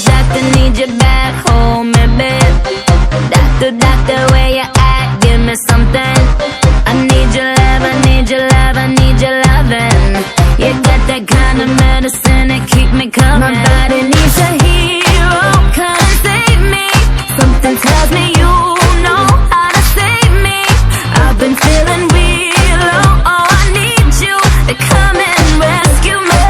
Doctor, need you back home, baby. Doctor, where you at? Give me something. I need your love, I need your love, I need your loving. You got that kind of medicine that keep me coming. My body needs a hero, come and save me. Something tells me you know how to save me. I've been feeling real low, oh, I need you to come and rescue me.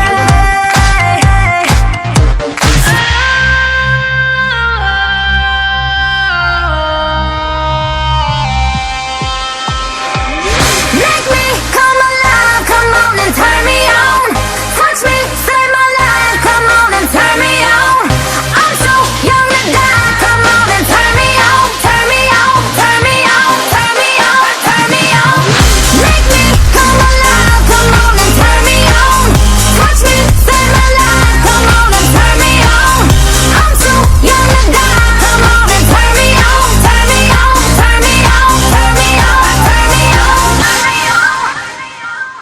Make me come alive, come on and turn me on. Touch me, save my life, come on and turn me on. I'm so young to die, come on and turn me on. Turn me on, turn me on, turn me on, turn me on. Make me come alive, come on and turn me on. Touch me, save my life, come on and turn me on. I'm so young to die, come on and turn me on. Turn me on, turn me on, turn me on, turn me on, turn me on.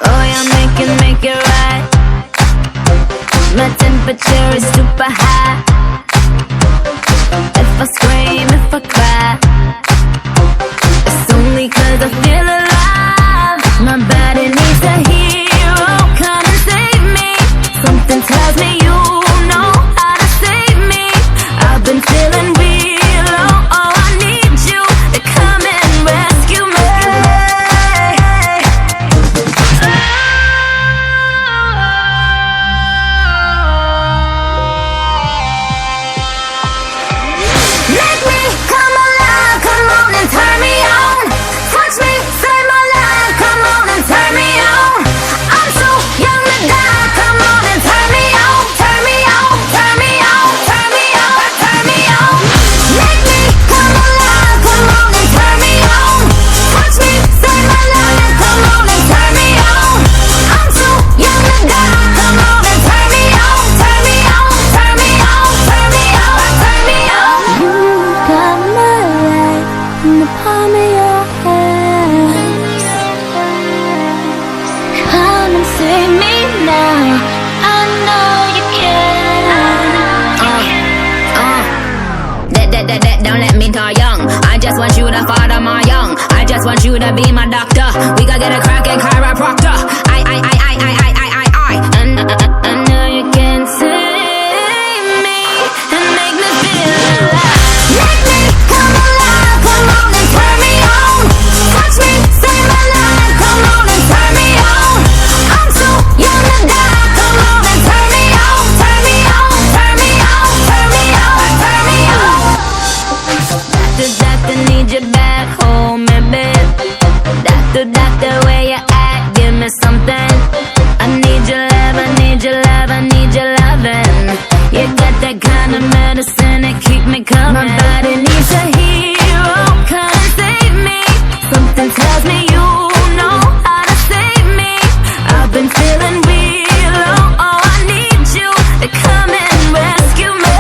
Oh, yeah, make it right. My temperature is super high. If I scream, if I cry, it's only 'cause I feel alive. My body needs a hero, come and save me. Something tells me you know how to save me. I've been feeling real low, oh, I need you to come and rescue me. Make me come alive, come on and turn me on. Touch me, save my life, come on and turn me on. I'm so young to die, come on and turn me on. Turn me on, turn me on, turn me on, turn me on. Make me come alive, come on and turn me on. Touch me, save my life, come on and turn me on. I'm so young to die, come on and turn me on. Turn me on, turn me on, turn me on, turn me on. You got my life in the palm of your hand. Come and save me now. I know you can. Don't let me die young. I just want you to father my young. I just want you to be my doctor. We gotta get a crackin' chiropractor. I know you can save me and make me feel alive. Make me come alive, come on and turn me on. Touch me, save my life, come on and turn me on. I'm so young to die, come on and turn me on. Turn me on, turn me on, turn me on, turn me on. Doctor, need you back home, baby. Doctor, where you at? Give me something. I need your love, I need your love, I need your loving. You got that kind of medicine that keep me coming. My body needs a hero, come and save me. Something tells me you know how to save me. I've been feeling real low, oh, I need you to come and rescue me.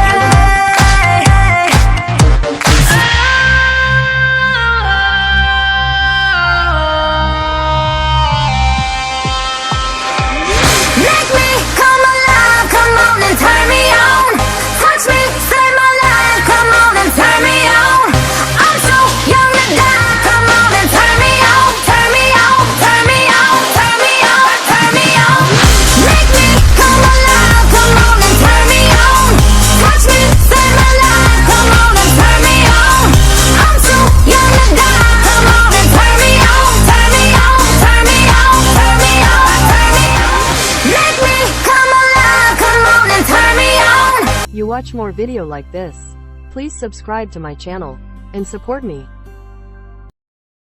Make me come alive, come on and turn me on. Touch me, save my life, come on and turn me on. I'm so young to die, come on and turn me on. Turn me on, turn me on, turn me on, turn me on. Make me come alive, come on and turn me on. Touch me, save my life, come on and turn me on. I'm so young to die, come on and turn me on. Turn me on, turn me on, turn me on, turn me on. Make me come alive, come on and turn me on. You watch more video like this. Please subscribe to my channel and support me.